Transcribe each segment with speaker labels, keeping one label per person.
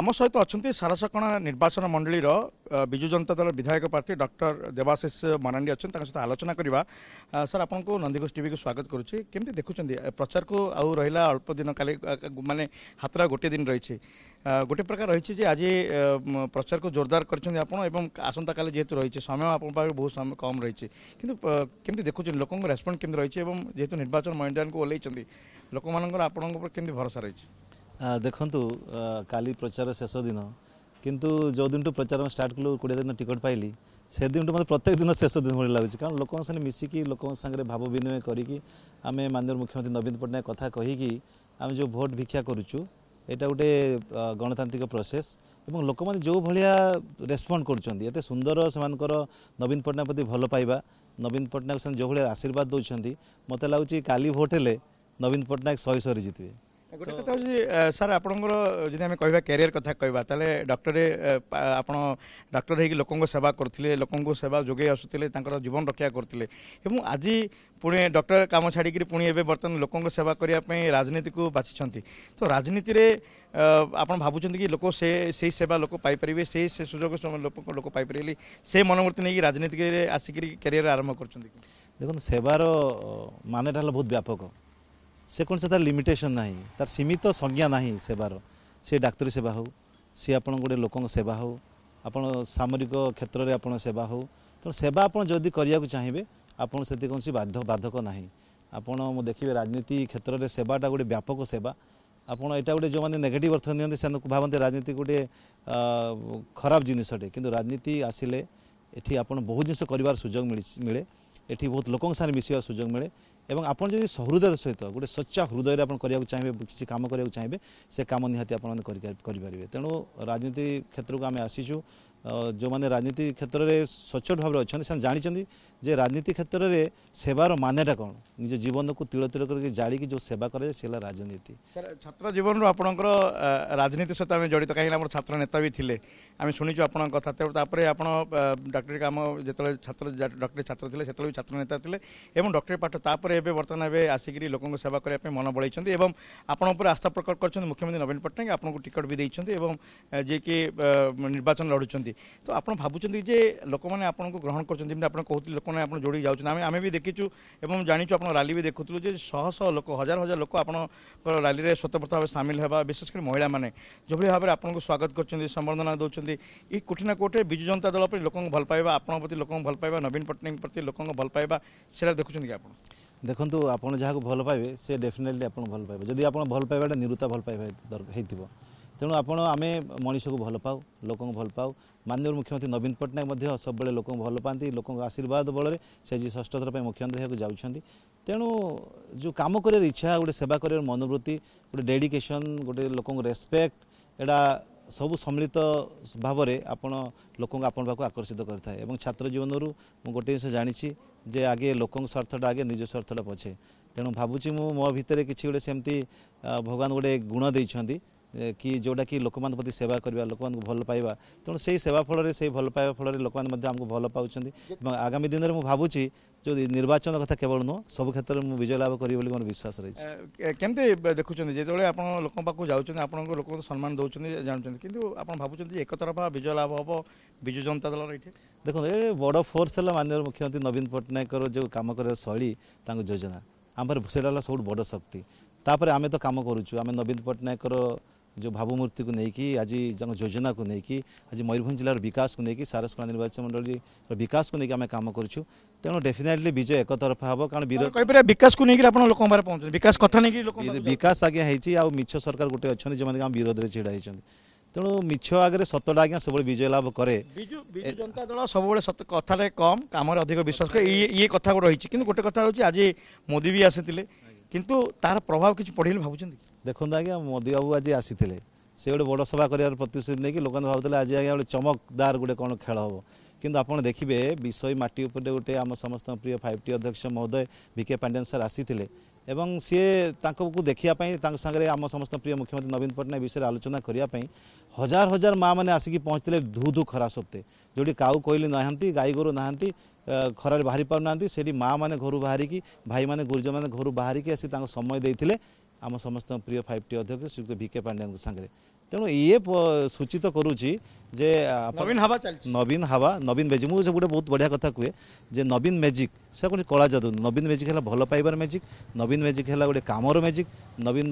Speaker 1: आम सहित अच्छा सारसकणा निर्वाचन मंडल विजु जनता दल विधायक प्रार्थी डॉक्टर देवाशीष मरांडी अच्छा सहित आलोचना करवा। सर आपको नंदीघोष टीवी को स्वागत करुच्ची केमती देखुं प्रचार को आउ रहा अल्प दिन काली माने हाथरा गोटे दिन रही गोटे प्रकार रही आज प्रचार को जोरदार करसंता काली जेहेतु रही समय आप बहुत समय कम रही किंतु देखुं लोक रेस्पॉन्ड केमती रही जेहेतु निर्वाचन मैदान को ओल्लैंट लोक मानकर आपन केमती भरोसा रही
Speaker 2: देखु काली प्रचार शेष दिन किंतु जो दिन प्रचार स्टार्ट कलु 20 दिन टिकट पाइली से दिन मतलब प्रत्येक दिन शेष दिन भाई लगे कारण लोक मिसिकी लोक सागर भाव विनिमय करी आम माननीय मुख्यमंत्री नवीन पट्टनायक कथा कहीकि आम जो भोट भिक्षा करुचु एटा गोटे गणतांत्रिक प्रोसेस और लोक मैंने जो भाया रेस्पॉन्ड कर सुंदर से नवीन पट्टनायक प्रति भल पाइबा नवीन पट्टनायक जो भाई आशीर्वाद दौरान मत लगुच काली भोट हेले नवीन पट्टनायक 100 जीतबे।
Speaker 1: गोटे कथा हूँ सर आपंकर जब आम कह कैरियर कथा कहवा ताले डॉक्टर आप डॉक्टर हो लोक सेवा करते लोक सेवा जोगे आसुले जीवन रक्षा करते आज पुणे डॉक्टर काम छाड़ी पुणी एवं बर्तमान लोक सेवा करने राजनीति को बाछी तो राजनीति रे आप भावुं कि लोक से सेवा लोक पाइपर से सुजोग लोक पाइपर से मनोवृत्ति नहीं राजनीति आसिक कैरियर आरंभ कर
Speaker 2: देखो सेवार मानेटा बहुत व्यापक से कौन से तार लिमिटेशन ना तार सीमित संज्ञा ना सेवार सी डाक्तरी सेवा हो सी आप गोटे लोक सेवा हो आपन सामरिक क्षेत्र में आप सेवा हो तो सेवा आप जदि करने चाहिए आपन से कौन सी बाधक ना आपड़ देखिए राजनीति क्षेत्र में सेवाटा गोटे व्यापक सेवा आपड़ यहाँ गोटे जो मैंने नेगेटिव अर्थ नि से भावते राजनीति गोटे खराब जिनसटे कि राजनीति आसिले ये आप बहुत जिन कर सुजोग मिले ये बहुत लोक साथ मिसार सुजोग मिले एवं आपन जदि सहृदय सहित गोटे सच्चा हृदय करने चाहिए किसी काम करने चाहिए से काम निहाती आपरे तेणु राजनीति क्षेत्र को आम आसीचु जो मैंने राजनीति क्षेत्र में सचोट भाव अच्छा से जानते जे राजनीति क्षेत्र में सेवार मानेटा कौन निज जीवन को तिल तिल करके जाड़ी जो सेवा करे से राजनीति।
Speaker 1: छात्र जीवन आपंकर राजनीति सहित आम जड़ित कहीं छात्र नेता भी थे आम शुणीचु आप कथा आप डॉक्टरी काम जो छात्र डॉक्टरी छात्र थे से भी छात्र नेता थे डॉक्टरी पाठ तापर एवं बर्तमान एवं आसिक लोक सेवा करने मन बढ़ाई आपण आस्था प्रकट कर मुख्यमंत्री नवीन पट्टनायक आपको टिकट भी देते जी कि निर्वाचन लड़ुंट तो आप भावुं जे लोक मैंने आपको ग्रहण कर लोक आप जोड़ी जाऊँ आम भी देखीचु और जाचु आप रैली भी देखुलु शह शह लोक हजार हजार लोक आप रैली में स्वतंत्र भाव सामिल होगा विशेषकर महिला मैंने जो भाव में आपको स्वागत कर संबर्धना दौरान ये कोटि ना कोटे विजु जनता दल पर लोक भल पाइबा आपण प्रति लोक भल पाइबा नवीन पट्टनायक प्रति लोक भल पाइबा से देखुं कि आप
Speaker 2: देखो आपड़ जहाँ भल पाइबे से डेफिनेटली आप भल पाइबे जदि आप भल पाइबाटा निरुता भल पाइबा तेणु आप आम मनीष को भल पाऊ लोक भल पाऊ माननीय मुख्यमंत्री नवीन पट्टनायक सब बड़े लोक भल पाती लोक आशीर्वाद बल से जी षष्ठ थर मुख्यमंत्री होगा जाऊँच तेणु जो कम कर इच्छा गोटे सेवा कर मनोवृत्ति गोटे डेडिकेशन गोटे लोक रेस्पेक्ट एटा सब सम्मिलित भाव में आपण लोक आपण पाक आकर्षित करता है छात्र जीवन रू गोटे जिन जानी जे आगे लोक स्वार्थटा आगे निज स्वार्थटा पछे तेणु भावुँ मो भितर किसी गोटे सेमती भगवान गोटे गुण देइछंती कि जोटा कि लोक प्रति सेवा करवा लोक भल पाइबा तेणु से सेवा फल से भल पाइबा फल लोक आमको भल पाँच आगामी दिन में मुझे जो निर्वाचन कथा केवल नुह सब क्षेत्र में विजय लाभ करी मोर विश्वास रही
Speaker 1: केमती देखुं जो आप लोक पाक जाऊँ आप लोक सम्मान दौरान जानते कि आप भावुं एक तरफा विजय लाभ हम विजु जनता दल ये
Speaker 2: देखो ये बड़ फोर्स है माननीय मुख्यमंत्री नवीन पट्टनायक जो कम कर शैली योजना आम से सब बड़ शक्ति तापर आम तो कम करुचु आम नवीन पट्टनायक जो भावमूर्ति को लेकिन आज योजना को लेकिन आज मयूरभंज जिलार विकास को लेकिन सारसकणा निर्वाचन मंडल विकास को लेकिन आम कम करुचु तेणु डेफिनेटली विजय एक तरफा हम कारण
Speaker 1: विकास को लेकिन लोक पहुँच विकास कथा नहीं
Speaker 2: विकास आज्ञा है मिछ सरकार गोटे अच्छा जो मैंने विरोध में छिड़ा होती तेणु मिछ आगे सतटा आज्ञा सब विजय लाभ करे
Speaker 1: विजु जनता दल सब कथा कम कम अधिक विश्वास करे ये कथा रही कि गोटे कथा रोचे आज मोदी भी आसी किंतु तार प्रभाव किसी पड़े भावुं
Speaker 2: देखो आज्ञा मोदी बाबू आज आसी से गोटे बड़ सभा कर प्रतिश्रुति नहीं कि लोक भावुले आज आज्ञा गोटे चमकदार गोटे कौन खेल हम किंतु आप देखिए विषय माटी उपर गोटे आम समस्त प्रिय 5T अध्यक्ष महोदय VK पांडियन सर आसी एवं सी को देखापी सागर आम समस्त प्रिय मुख्यमंत्री नवीन पट्टनायक विषय आलोचना करने हजार हजार माँ मैंने आसिक पहुँचते धू धू खरा सत्ते जोटी काऊ कोईली नहांती गाई गोरु नहांती खरार बाहरी पारना से माँ मैंने घर बाहरिकी भाई मैंने गुरुज मैंने घर बाहरिकी आसी समय देते आम समस्त प्रिय 5T अध्यक्ष श्रीयुक्त VK पांडियन सागर तेणु ये सूचित करुच्ची जे
Speaker 1: नवीन हवा चलछि
Speaker 2: नवीन हावा नवीन मैजिक मुझे गोटे बहुत बढ़िया कथा कहे जे नवीन मैजिक से गोटे कला जादू नवीन मैजिक है भल पाइबार मैजिक नवीन मैजिक है गोटे कामर मैजिक नवीन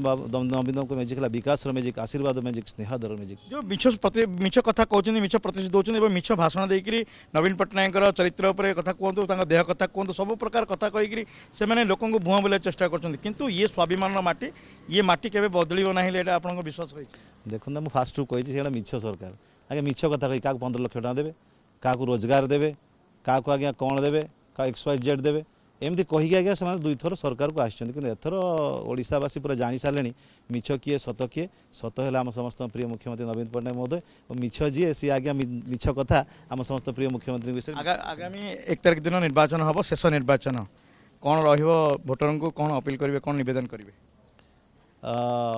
Speaker 2: मैजिक है विकास मैजिक आशीर्वाद मैजिक स्नेहादर मैजिक
Speaker 1: जो मिछ कथा कहते मिछ प्रतिशत दौरान मिछ भाषण देकर नवीन पट्टनायक चरित्र उपर कथा कहतु देह कथा कहतु सब प्रकार कथा कहीकि से लोक भुआ बोले चेष्टा कर ये स्वाभिमान माटी ये माटी केवे बदल ना आप विश्वास रही
Speaker 2: देखो मुझे फास्ट कही मिछ सरकार आगे मिछ कथा कही क्या 15 लाख टका देवे क्या रोजगार देवे क्या आज्ञा कौन देवे क्या XYZ देवे एमती कहीकि आज्ञा से दुई थर सरकार को आसछन्ति किंतु एथर ओडिशावासी पूरा जानी सारे मिछ किए सत है आम समस्त प्रिय मुख्यमंत्री नवीन पट्टनायक महोदय और मिछ जी सी आज्ञा मिछ कथा आम समस्त प्रिय मुख्यमंत्री विषय
Speaker 1: आगामी 1 तारिख दिन निर्वाचन हम शेष निर्वाचन कौन रोटर को कौन अपील करेंगे कौन निवेदन करेंगे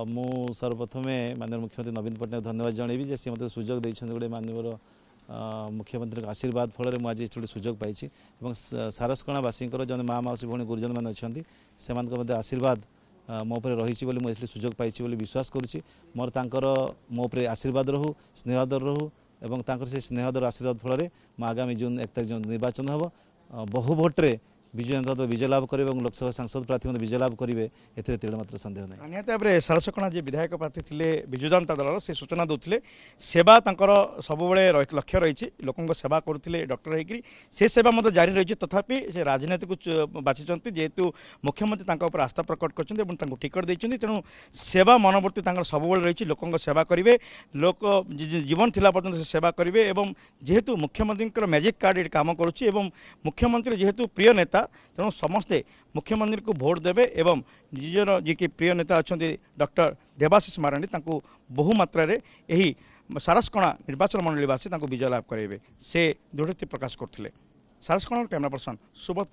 Speaker 2: मु सर्वप्रथम माननीय मुख्यमंत्री नवीन पट्टनायक धन्यवाद जनइबी जे सी मत सुजोग देइछन गोटे माननीय मुख्यमंत्री आशीर्वाद फल मुझे गोटे सुजोग पाई सारसकणावासी जो माँ मौसी भौणी गुरुजन मैंने अच्छा आशीर्वाद मो पर रही मुझे सुजोग पाई विश्वास करुच्ची मोर तांकर मो पर आशीर्वाद रहू स्नेहादर रहू एवं तांकर से स्नेहादर आशीर्वाद फल आगामी जून 1 तारिख जो निर्वाचन हम बहु भोट्रे विजय जनता दल विजय लाभ करेंगे और लोकसभा सांसद प्रार्थी विजय लाभ करेंगे एमात्र सन्देह नहीं
Speaker 1: निहत भाव में सारसकणा जी विधायक प्रार्थी थे विजु जनता दल से सूचना देते सेवा सब लक्ष्य रही लोकों सेवा करुले डॉक्टर होकर से सेवा मतलब जारी रही तथापि से राजनीति को बाछी जेहेतु मुख्यमंत्री आस्था प्रकट कर टिकट देते तेणु सेवा मनोवृत्ति सब रही लोकों सेवा करेंगे लोक जीवन थिला पर्यंत से सेवा करेंगे और जेहेतु मुख्यमंत्री मैजिक कार्ड काम करुच्ची मुख्यमंत्री जेहेतु प्रिय नेता तेणु समस्ते मुख्यमंत्री को भोट देवे एवं निजर जी कि प्रिय नेता अच्छा डॉक्टर देवाशीष मारांडी बहुमात्रा यही सारसकणा निर्वाचन मंडलीवासी विजय लाभ करेंगे से दृढ़ोक्ति प्रकाश करते सारसकणा कैमरा पर्सन सुबोध।